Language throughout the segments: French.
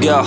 Go.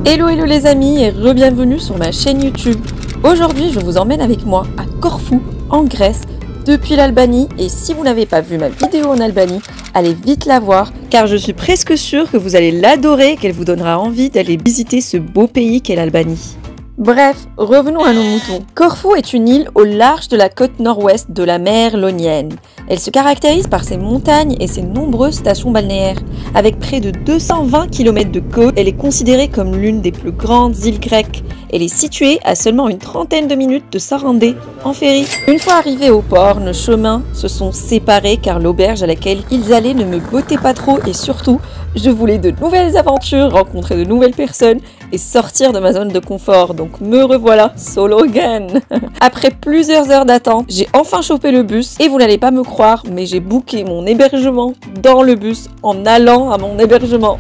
Hello les amis et re-bienvenue sur ma chaîne YouTube. Aujourd'hui je vous emmène avec moi à Corfou en Grèce depuis l'Albanie, et si vous n'avez pas vu ma vidéo en Albanie, allez vite la voir car je suis presque sûre que vous allez l'adorer et qu'elle vous donnera envie d'aller visiter ce beau pays qu'est l'Albanie. Bref, revenons à nos moutons. Corfou est une île au large de la côte nord-ouest de la mer Ionienne. Elle se caractérise par ses montagnes et ses nombreuses stations balnéaires. Avec près de 220 km de côte, elle est considérée comme l'une des plus grandes îles grecques. Elle est située à seulement une trentaine de minutes de Sarandé en ferry. Une fois arrivés au port, nos chemins se sont séparés car l'auberge à laquelle ils allaient ne me bottait pas trop et surtout, je voulais de nouvelles aventures, rencontrer de nouvelles personnes et sortir de ma zone de confort. Donc me revoilà solo again. Après plusieurs heures d'attente, j'ai enfin chopé le bus et vous n'allez pas me croire, mais j'ai booké mon hébergement dans le bus en allant à mon hébergement.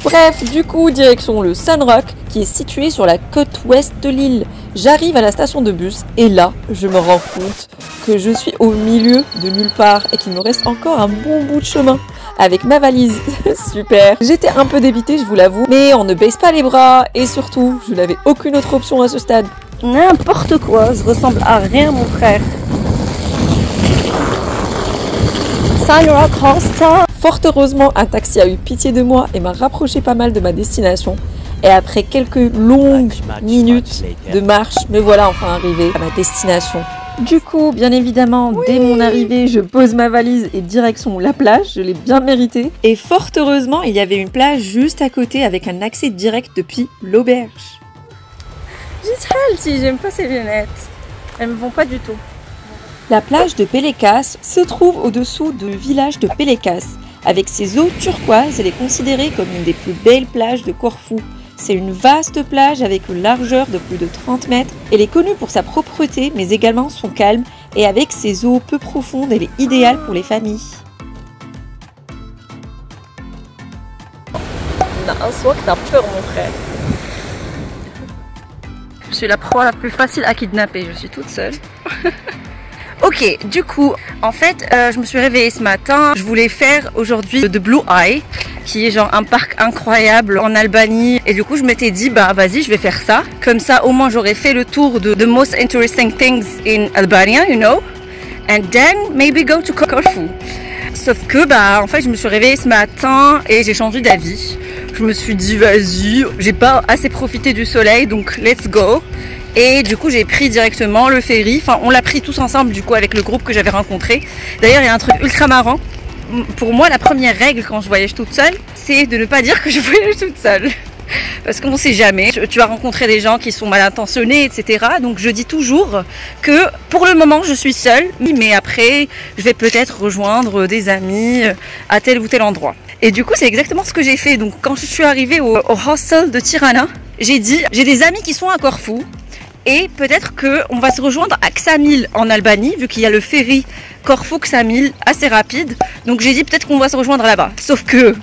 Bref, du coup, direction le Sun Rock qui est situé sur la côte ouest de l'île. J'arrive à la station de bus et là, je me rends compte que je suis au milieu de nulle part et qu'il me reste encore un bon bout de chemin avec ma valise. Super. J'étais un peu débitée, je vous l'avoue, mais on ne baisse pas les bras et surtout, je n'avais aucune autre option à ce stade. N'importe quoi, je ressemble à rien mon frère. Sun Rock Hostel. Fort heureusement, un taxi a eu pitié de moi et m'a rapproché pas mal de ma destination. Et après quelques longues minutes de marche, me voilà enfin arrivée à ma destination. Du coup, bien évidemment, dès mon arrivée, je pose ma valise et direction la plage, je l'ai bien mérité. Et fort heureusement, il y avait une plage juste à côté avec un accès direct depuis l'auberge. Si j'aime pas ces lunettes, elles me vont pas du tout. La plage de Pélékas se trouve au-dessous du village de Pélékas. Avec ses eaux turquoises, elle est considérée comme une des plus belles plages de Corfou. C'est une vaste plage avec une largeur de plus de 30 mètres. Elle est connue pour sa propreté, mais également son calme. Et avec ses eaux peu profondes, elle est idéale pour les familles. Un soir que t'as peur mon frère. Je suis la proie la plus facile à kidnapper, je suis toute seule. Ok, du coup, en fait, je me suis réveillée ce matin. Je voulais faire aujourd'hui The Blue Eye, qui est genre un parc incroyable en Albanie. Et du coup, je m'étais dit, bah vas-y, je vais faire ça. Comme ça, au moins, j'aurais fait le tour de the most interesting things in Albania, you know. And then, maybe go to Corfou. Sauf que, bah, en fait, je me suis réveillée ce matin et j'ai changé d'avis. Je me suis dit, vas-y, j'ai pas assez profité du soleil, donc let's go. Et du coup, j'ai pris directement le ferry. Enfin, on l'a pris tous ensemble, du coup, avec le groupe que j'avais rencontré. D'ailleurs, il y a un truc ultra marrant. Pour moi, la première règle quand je voyage toute seule, c'est de ne pas dire que je voyage toute seule. Parce qu'on ne sait jamais. Tu vas rencontrer des gens qui sont mal intentionnés, etc. Donc, je dis toujours que pour le moment, je suis seule. Mais après, je vais peut-être rejoindre des amis à tel ou tel endroit. Et du coup, c'est exactement ce que j'ai fait. Donc, quand je suis arrivée au hostel de Tirana, j'ai dit, j'ai des amis qui sont à Corfou. Et peut-être qu'on va se rejoindre à Ksamil en Albanie, vu qu'il y a le ferry Corfou-Ksamil assez rapide. Donc j'ai dit peut-être qu'on va se rejoindre là-bas. Sauf que...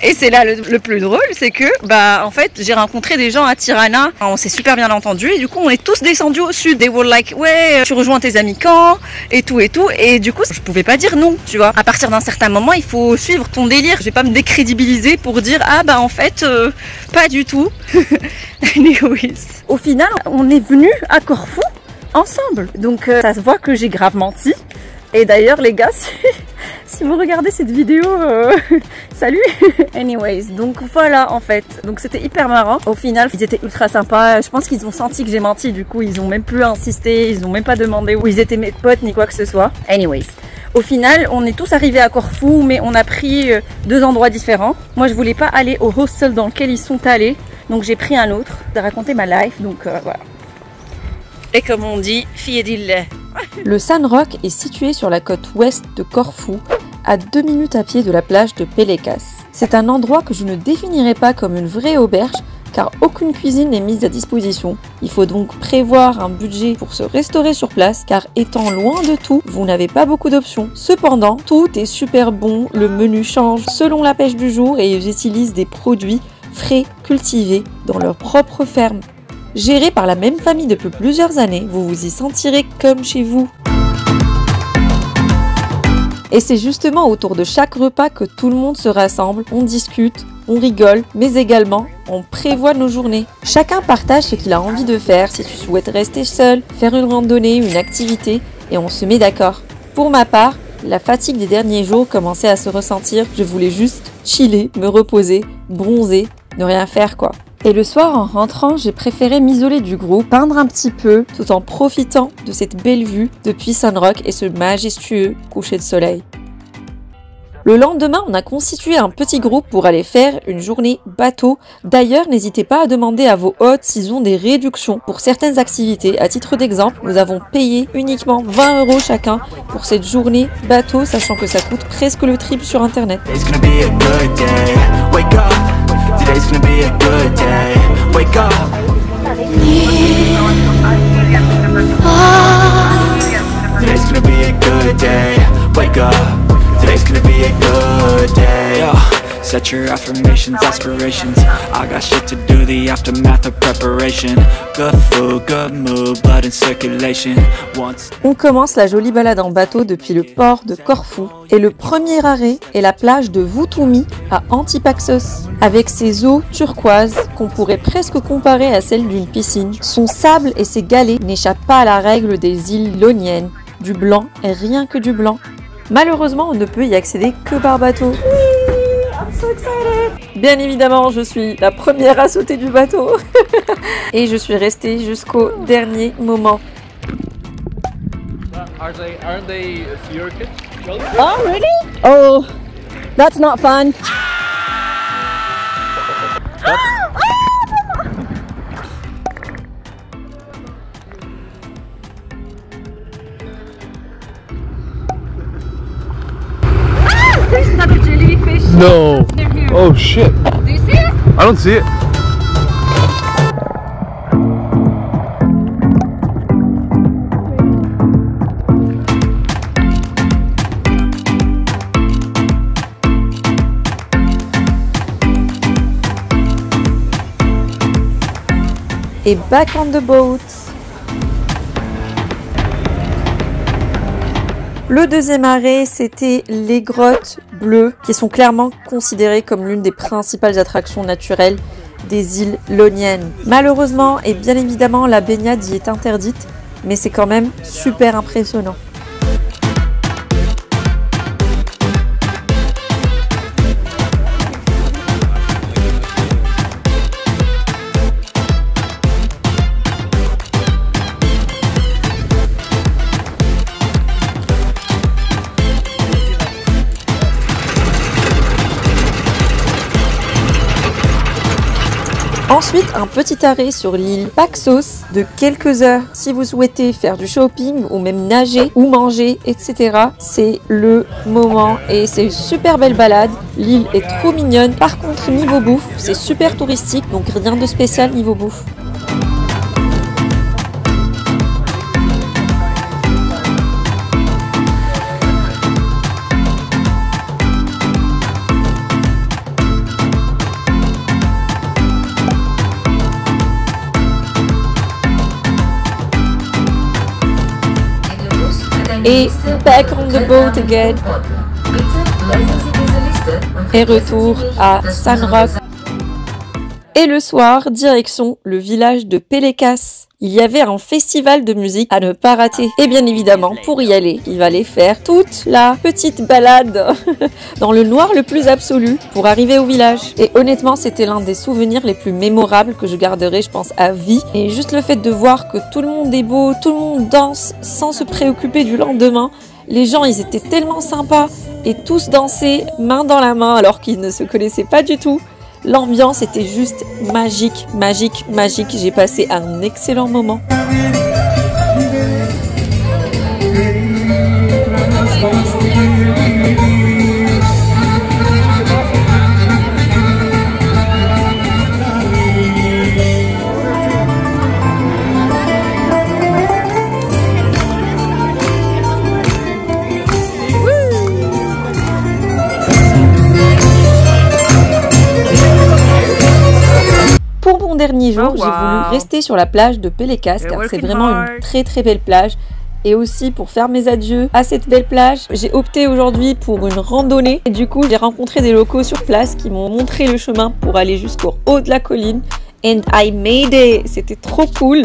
Et c'est là le plus drôle, c'est que bah en fait j'ai rencontré des gens à Tirana, on s'est super bien entendu et du coup on est tous descendus au sud. They were like ouais tu rejoins tes amis quand et tout et du coup je pouvais pas dire non, tu vois. À partir d'un certain moment il faut suivre ton délire, je vais pas me décrédibiliser pour dire ah bah en fait pas du tout. Anyways. Au final on est venus à Corfou ensemble, donc ça se voit que j'ai grave menti. Et d'ailleurs les gars, si vous regardez cette vidéo, salut. Anyways, donc voilà en fait. Donc c'était hyper marrant. Au final, ils étaient ultra sympas. Je pense qu'ils ont senti que j'ai menti. Du coup, ils ont même plus insisté. Ils ont même pas demandé où ils étaient mes potes ni quoi que ce soit. Anyways. Au final, on est tous arrivés à Corfou, mais on a pris deux endroits différents. Moi, je voulais pas aller au hostel dans lequel ils sont allés. Donc j'ai pris un autre. De raconter ma life. Donc voilà. Et comme on dit, fille d'île. Le Sun Rock est situé sur la côte ouest de Corfou, à 2 minutes à pied de la plage de Pélékas. C'est un endroit que je ne définirais pas comme une vraie auberge, car aucune cuisine n'est mise à disposition. Il faut donc prévoir un budget pour se restaurer sur place, car étant loin de tout, vous n'avez pas beaucoup d'options. Cependant, tout est super bon, le menu change selon la pêche du jour et ils utilisent des produits frais cultivés dans leur propre ferme. Géré par la même famille depuis plusieurs années, vous vous y sentirez comme chez vous. Et c'est justement autour de chaque repas que tout le monde se rassemble, on discute, on rigole, mais également on prévoit nos journées. Chacun partage ce qu'il a envie de faire, si tu souhaites rester seul, faire une randonnée, une activité, et on se met d'accord. Pour ma part, la fatigue des derniers jours commençait à se ressentir, je voulais juste chiller, me reposer, bronzer, ne rien faire quoi. Et le soir, en rentrant, j'ai préféré m'isoler du groupe, peindre un petit peu, tout en profitant de cette belle vue depuis Sunrock et ce majestueux coucher de soleil. Le lendemain, on a constitué un petit groupe pour aller faire une journée bateau. D'ailleurs, n'hésitez pas à demander à vos hôtes s'ils ont des réductions pour certaines activités. À titre d'exemple, nous avons payé uniquement 20 € chacun pour cette journée bateau, sachant que ça coûte presque le triple sur internet. Today's gonna be a good day. Wake up. Today's gonna be a good day. Wake up. Today's gonna be a good day. Yo, set your affirmations, aspirations. I got shit to do, the aftermath of preparation. Good food, good mood, blood in circulation. On commence la jolie balade en bateau depuis le port de Corfou. Et le premier arrêt est la plage de Vutoumi à Antipaxos. Avec ses eaux turquoises qu'on pourrait presque comparer à celles d'une piscine. Son sable et ses galets n'échappent pas à la règle des îles Ioniennes. Du blanc et rien que du blanc. Malheureusement, on ne peut y accéder que par bateau. I'm so excited. Bien évidemment, je suis la première à sauter du bateau. Et je suis restée jusqu'au dernier moment. Aren't they your kids? Oh, really? Oh, that's not fun. There's another jellyfish. No. Oh shit. Do you see it? I don't see it. Et back on the boat. Le deuxième arrêt, c'était les grottes bleues, qui sont clairement considérées comme l'une des principales attractions naturelles des îles Ioniennes. Malheureusement, et bien évidemment, la baignade y est interdite, mais c'est quand même super impressionnant. Ensuite, un petit arrêt sur l'île Paxos de quelques heures. Si vous souhaitez faire du shopping ou même nager ou manger, etc., c'est le moment et c'est une super belle balade. L'île est trop mignonne. Par contre, niveau bouffe, c'est super touristique, donc rien de spécial niveau bouffe. Et back on the boat again. Et retour à Sunrock. Et le soir, direction le village de Pélékas. Il y avait un festival de musique à ne pas rater. Et bien évidemment, pour y aller, il fallait faire toute la petite balade dans le noir le plus absolu pour arriver au village. Et honnêtement, c'était l'un des souvenirs les plus mémorables que je garderai, je pense, à vie. Et juste le fait de voir que tout le monde est beau, tout le monde danse sans se préoccuper du lendemain. Les gens, ils étaient tellement sympas et tous dansaient main dans la main alors qu'ils ne se connaissaient pas du tout. L'ambiance était juste magique, magique, magique. J'ai passé un excellent moment. Pour mon dernier jour, j'ai voulu rester sur la plage de Pélékas car c'est vraiment une très très belle plage. et aussi pour faire mes adieux à cette belle plage. J'ai opté aujourd'hui pour une randonnée et du coup j'ai rencontré des locaux sur place qui m'ont montré le chemin pour aller jusqu'au haut de la colline. And I made it! C'était trop cool!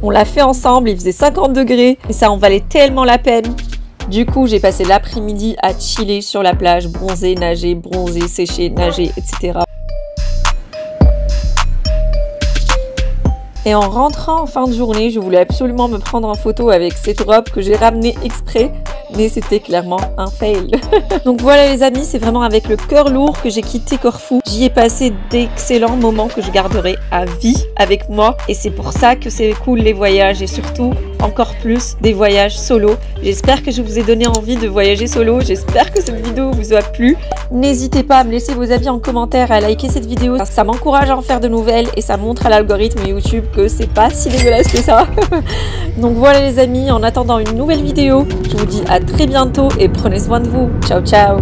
On l'a fait ensemble, il faisait 50 degrés et ça en valait tellement la peine. Du coup, j'ai passé l'après-midi à chiller sur la plage, bronzer, nager, sécher, nager, etc. Et en rentrant en fin de journée, je voulais absolument me prendre en photo avec cette robe que j'ai ramenée exprès, mais c'était clairement un fail. Donc voilà les amis, c'est vraiment avec le cœur lourd que j'ai quitté Corfou. J'y ai passé d'excellents moments que je garderai à vie avec moi et c'est pour ça que c'est cool les voyages et surtout encore plus des voyages solo. J'espère que je vous ai donné envie de voyager solo, j'espère que cette vidéo vous a plu. N'hésitez pas à me laisser vos avis en commentaire, à liker cette vidéo, ça m'encourage à en faire de nouvelles et ça montre à l'algorithme YouTube que c'est pas si dégueulasse que ça. Donc voilà les amis, en attendant une nouvelle vidéo, je vous dis à très bientôt et prenez soin de vous. Ciao ciao.